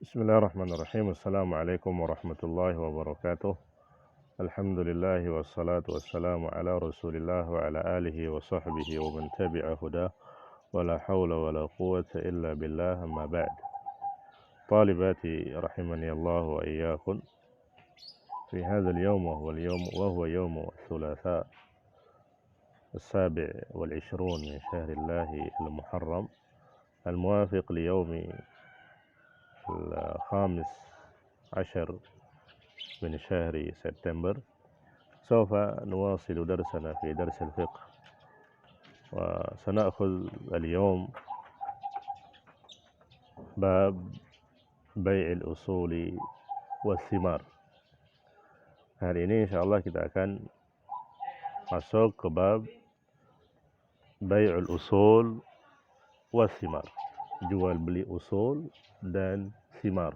Bismillahirrahmanirrahim. Assalamualaikum warahmatullahi wabarakatuh. Alhamdulillah wassalatu wassalamu ala rasulillah wa ala alihi wa sahbihi wa man tabi'a huda wa la hawla wa la quwwata illa billah amma ba'd. Talibati rahimani Allah wa iyyakum. Fi hadzal yawm wa huwa yawm thulatha السابع والعشرون من شهر الله المحرم الموافق ليوم الخامس عشر من شهر سبتمبر. سوف نواصل درسنا في درس الفقه، وسنأخذ اليوم باب بيع الأصول والثمار. Hari ini insyaallah kita akan masuk ke bab bai'ul usul wathimar, jual beli usul dan thimar.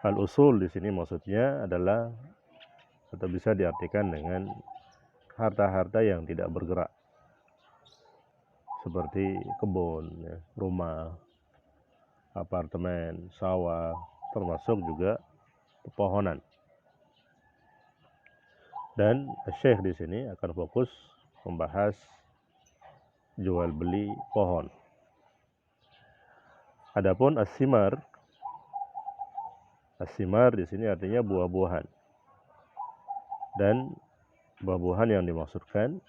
Al-usul di sini maksudnya adalah atau bisa diartikan dengan harta-harta yang tidak bergerak, seperti kebun, rumah, apartemen, sawah, termasuk juga pepohonan. Dan Syekh di sini akan fokus membahas jual beli pohon. Adapun as-simar di sini artinya buah-buahan. Dan buah-buahan yang dimaksudkan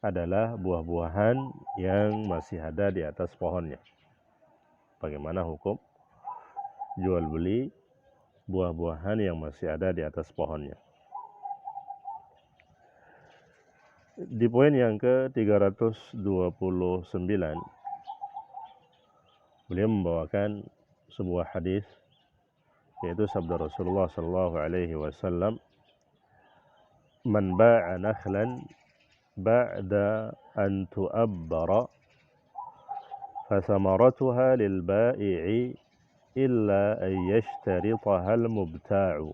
adalah buah-buahan yang masih ada di atas pohonnya. Bagaimana hukum jual beli buah-buahan yang masih ada di atas pohonnya? Di poin yang ke-329 beliau membawakan sebuah hadis, yaitu sabda Rasulullah sallallahu alaihi wasallam, "Man ba'a nakhlan ba'da an tu'abbara fasamaratuha lil ba'i'i illa an yashtaritaha al mubta'u."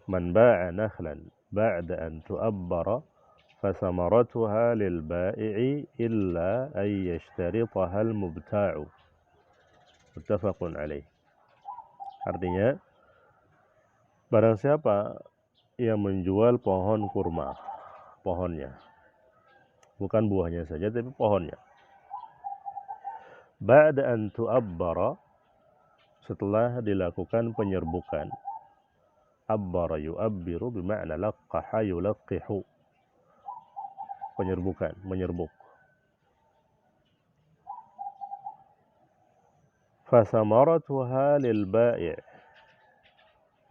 Man ba'a nakhlan بعد أن تؤبر فثمرتها للبائع إلا أن يشترطها المبتاع. متفق عليه. Artinya, barang siapa yang menjual pohon kurma, pohonnya, bukan buahnya saja tapi pohonnya, ba'da an tu'abbara, setelah dilakukan penyerbukan. Abbara yu'abbiru bima'na laqqaha yulaqqihu, penyerbukan, menyerbuk. Fasamaratuha lil bai',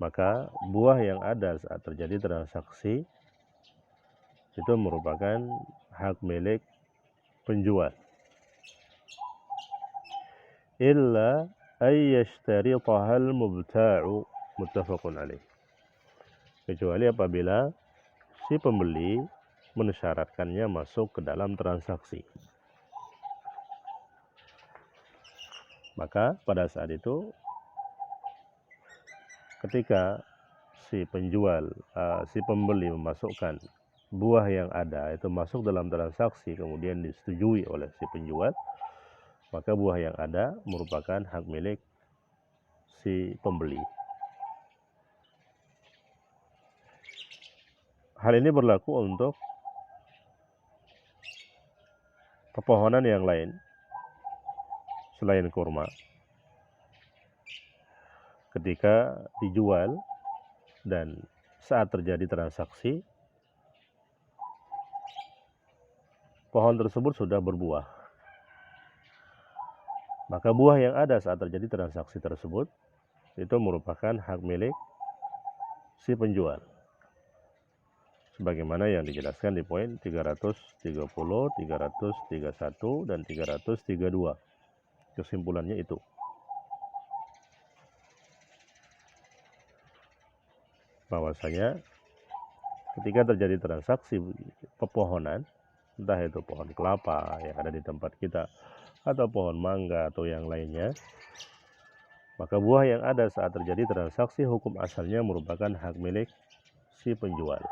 maka buah yang ada saat terjadi transaksi itu merupakan hak milik penjual. Illa ay yashtaritaha al mubta'u, muttafaqun alaih. Kecuali apabila si pembeli mensyaratkannya masuk ke dalam transaksi. Maka pada saat itu, ketika si penjual, si pembeli memasukkan buah yang ada itu masuk dalam transaksi, kemudian disetujui oleh si penjual, maka buah yang ada merupakan hak milik si pembeli. Hal ini berlaku untuk pepohonan yang lain selain kurma. Ketika dijual dan saat terjadi transaksi, pohon tersebut sudah berbuah, maka buah yang ada saat terjadi transaksi tersebut itu merupakan hak milik si penjual, sebagaimana yang dijelaskan di poin 330, 331, dan 332. Kesimpulannya itu. Bahwasanya ketika terjadi transaksi pepohonan, entah itu pohon kelapa yang ada di tempat kita, atau pohon mangga atau yang lainnya, maka buah yang ada saat terjadi transaksi hukum asalnya merupakan hak milik si penjual.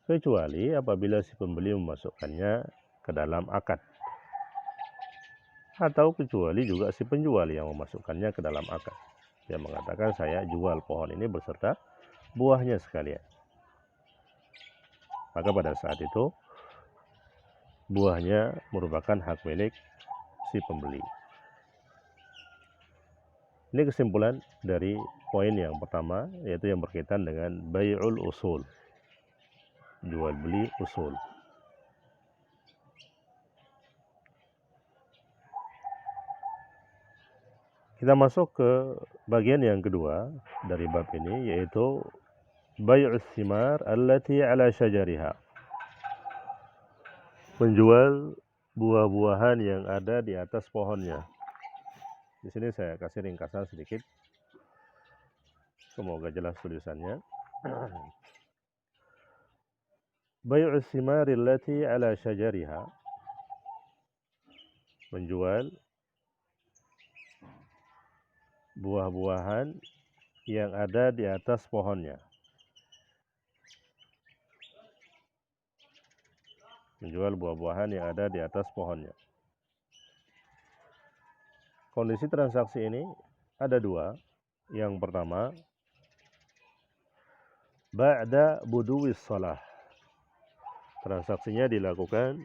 Kecuali apabila si pembeli memasukkannya ke dalam akad. atau kecuali juga si penjual yang memasukkannya ke dalam akad. Dia mengatakan saya jual pohon ini beserta buahnya sekalian. Maka pada saat itu buahnya merupakan hak milik si pembeli. Ini kesimpulan dari poin yang pertama, yaitu yang berkaitan dengan bai'ul usul, jual beli usul. Kita masuk ke bagian yang kedua dari bab ini, yaitu bai'us thimar allati ala syajariha, menjual buah-buahan yang ada di atas pohonnya. Di sini saya kasih ringkasan sedikit, semoga jelas tulisannya. Bai'us thimar allati ala syajariha, menjual buah-buahan yang ada di atas pohonnya. Menjual buah-buahan yang ada di atas pohonnya. Kondisi transaksi ini ada dua. Yang pertama, ba'da buduwis shalah. Transaksinya dilakukan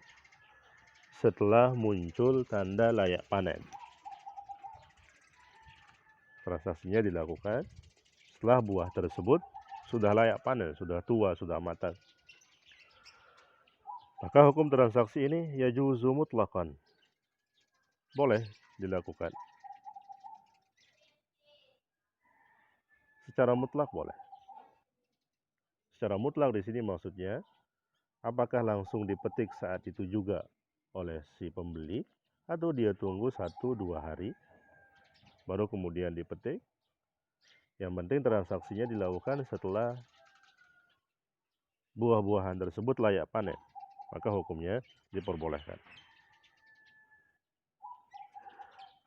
setelah muncul tanda layak panen. Transaksinya dilakukan setelah buah tersebut sudah layak panen, sudah tua, sudah matang. Maka hukum transaksi ini yajuzu mutlaqan, boleh dilakukan secara mutlak, boleh. Secara mutlak di sini maksudnya apakah langsung dipetik saat itu juga oleh si pembeli, atau dia tunggu 1-2 hari baru kemudian dipetik. Yang penting transaksinya dilakukan setelah buah-buahan tersebut layak panen, maka hukumnya diperbolehkan.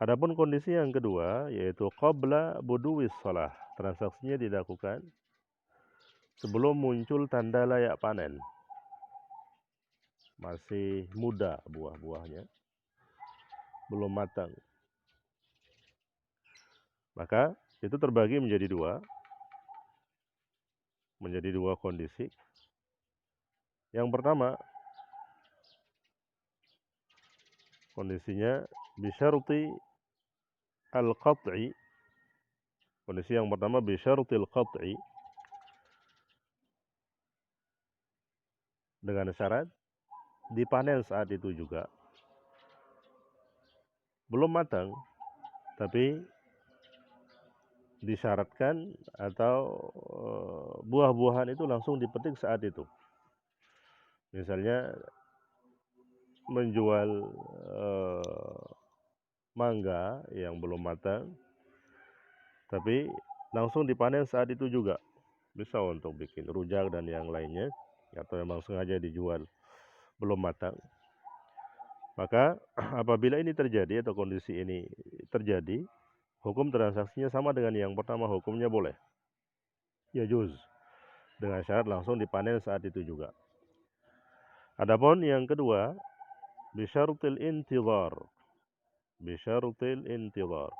Adapun kondisi yang kedua, yaitu qabla buduwis shalah, transaksinya dilakukan sebelum muncul tanda layak panen. Masih muda buah-buahnya, belum matang. Maka itu terbagi menjadi dua kondisi. Yang pertama, kondisinya bisyarti al-qat'i. Kondisi yang pertama bisyarti al-qat'i, dengan syarat dipanen saat itu juga. Belum matang, tapi disyaratkan atau buah-buahan itu langsung dipetik saat itu. Misalnya menjual mangga yang belum matang, tapi langsung dipanen saat itu juga. Bisa untuk bikin rujak dan yang lainnya, atau memang sengaja dijual belum matang. Maka apabila ini terjadi atau kondisi ini terjadi, hukum transaksinya sama dengan yang pertama, hukumnya boleh. Yajuz, dengan syarat langsung dipanen saat itu juga. Adapun yang kedua, bisyartil intidhar. Bisyartil intidhar.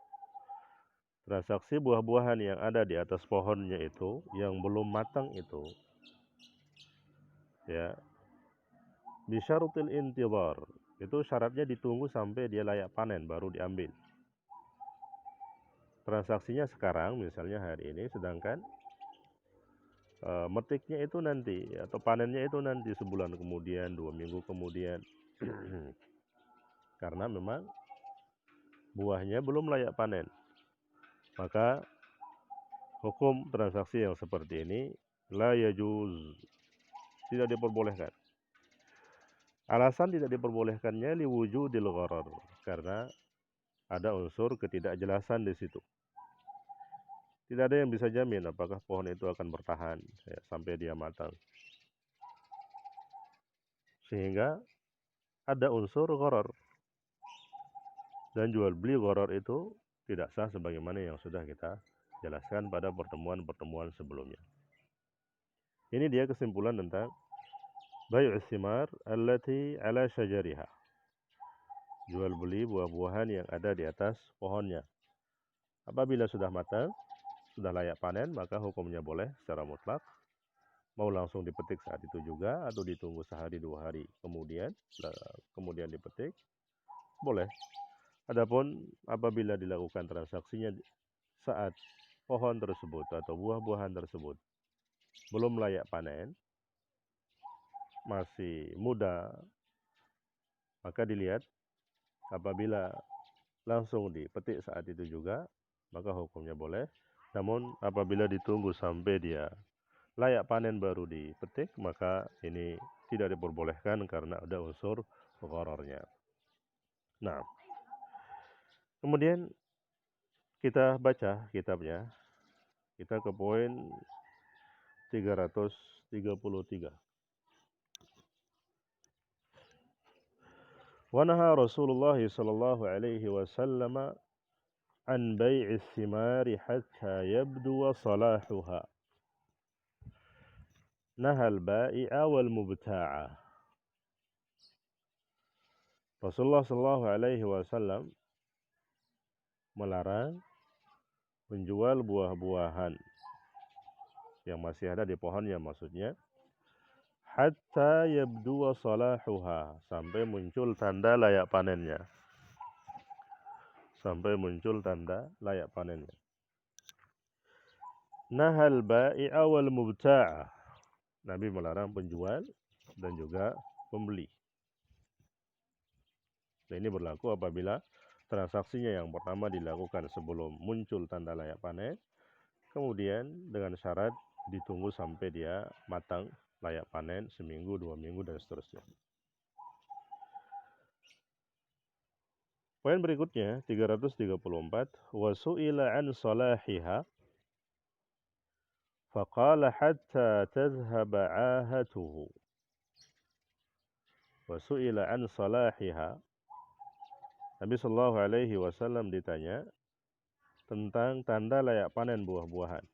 Transaksi buah-buahan yang ada di atas pohonnya itu, yang belum matang itu, ya, bisyartil intidhar, itu syaratnya ditunggu sampai dia layak panen baru diambil. Transaksinya sekarang, misalnya hari ini, sedangkan metiknya itu nanti, atau panennya itu nanti sebulan kemudian, 2 minggu kemudian. Karena memang buahnya belum layak panen. Maka hukum transaksi yang seperti ini la yajuz, tidak diperbolehkan. Alasan tidak diperbolehkannya liwujudil gharar, karena ada unsur ketidakjelasan di situ. Tidak ada yang bisa jamin apakah pohon itu akan bertahan ya, sampai dia matang. Sehingga ada unsur gharar. Dan jual beli gharar itu tidak sah sebagaimana yang sudah kita jelaskan pada pertemuan-pertemuan sebelumnya. Ini dia kesimpulan tentang bai'us thimar allati ala syajariha. jual beli buah-buahan yang ada di atas pohonnya. Apabila sudah matang, sudah layak panen, maka hukumnya boleh secara mutlak. Mau langsung dipetik saat itu juga atau ditunggu sehari 2 hari kemudian dipetik, boleh. Adapun apabila dilakukan transaksinya saat pohon tersebut atau buah-buahan tersebut belum layak panen, masih muda, maka dilihat apabila langsung dipetik saat itu juga, maka hukumnya boleh. Namun apabila ditunggu sampai dia layak panen baru dipetik, maka ini tidak diperbolehkan karena ada unsur ghararnya. Nah, kemudian kita baca kitabnya, kita ke poin 333. Wa naha Rasulullah sallallahu alaihi wasallam an bai'is thimari hatta yabdu salahuha. Nahal bai'a wal mubta'a. Rasulullah sallallahu alaihi wasallam melarang menjual buah-buahan yang masih ada di pohonnya, maksudnya hatta yabdu salahuha, sampai muncul tanda layak panennya. Sampai muncul tanda layak panennya. Nahal bai'a wal mubta'a. Nabi melarang penjual dan juga pembeli. Dan ini berlaku apabila transaksinya yang pertama dilakukan sebelum muncul tanda layak panen, kemudian dengan syarat ditunggu sampai dia matang layak panen seminggu, 2 minggu, dan seterusnya. Poin berikutnya 334, wa su'ila an salahiha faqala hatta tadhhaba 'ahatuhu. Wa su'ila an salahiha. Nabi sallallahu alaihi wasallam ditanya tentang tanda layak panen buah-buahan.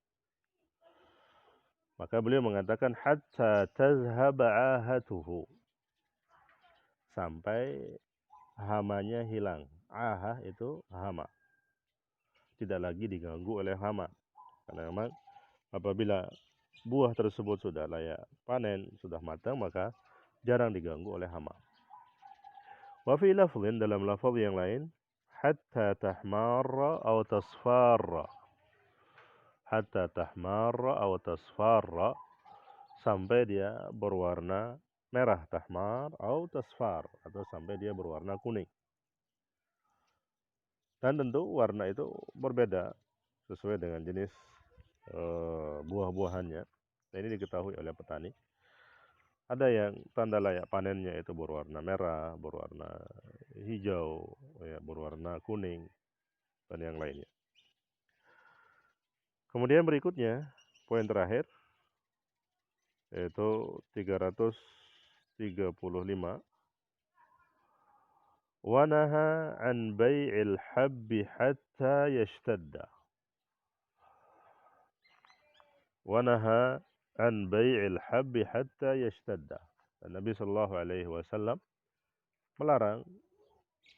Maka beliau mengatakan hatta tazhaba 'ahatuhu, sampai hamanya hilang. Ahah itu hama, tidak lagi diganggu oleh hama. Karena memang apabila buah tersebut sudah layak panen, sudah matang, maka jarang diganggu oleh hama. Wa fi lafdhin, dalam lafaz yang lain, hatta tahmarra aw tasfarra. Hatta tahmarra aw tasfarra, sampai dia berwarna merah, tahmar atau tasfar, atau sampai dia berwarna kuning. Dan tentu warna itu berbeda sesuai dengan jenis buah-buahannya. Nah, ini diketahui oleh petani. Ada yang tanda layak panennya itu berwarna merah, berwarna hijau, ya, berwarna kuning, dan yang lainnya. Kemudian berikutnya, poin terakhir, yaitu 335. Wa naha an bai'il habbi hatta yashtadda. Wa naha an bai'il habbi hatta yashtadda. Dan Nabi sallallahu alaihi wasallam melarang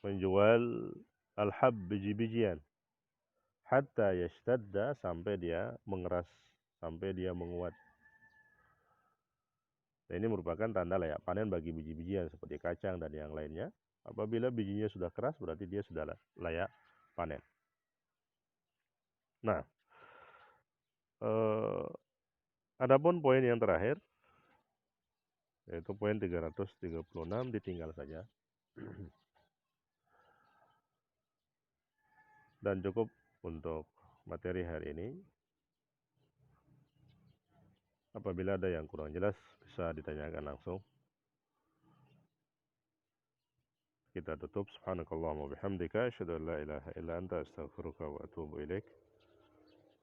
menjual al-hab, biji-bijian, hatta yashtadda, sampai dia mengeras, sampai dia menguat. Dan ini merupakan tanda layak panen bagi biji-bijian seperti kacang dan yang lainnya. Apabila bijinya sudah keras, berarti dia sudah layak panen. Nah, adapun poin yang terakhir, yaitu poin 336, ditinggal saja. Dan cukup untuk materi hari ini. Apabila ada yang kurang jelas, bisa ditanyakan langsung. Kita tutup. Subhanakallahumma bihamdika asyhadu an la ilaha illa anta astaghfiruka wa atubu ilaik.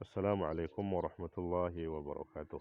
Wassalamualaikum warahmatullahi wabarakatuh.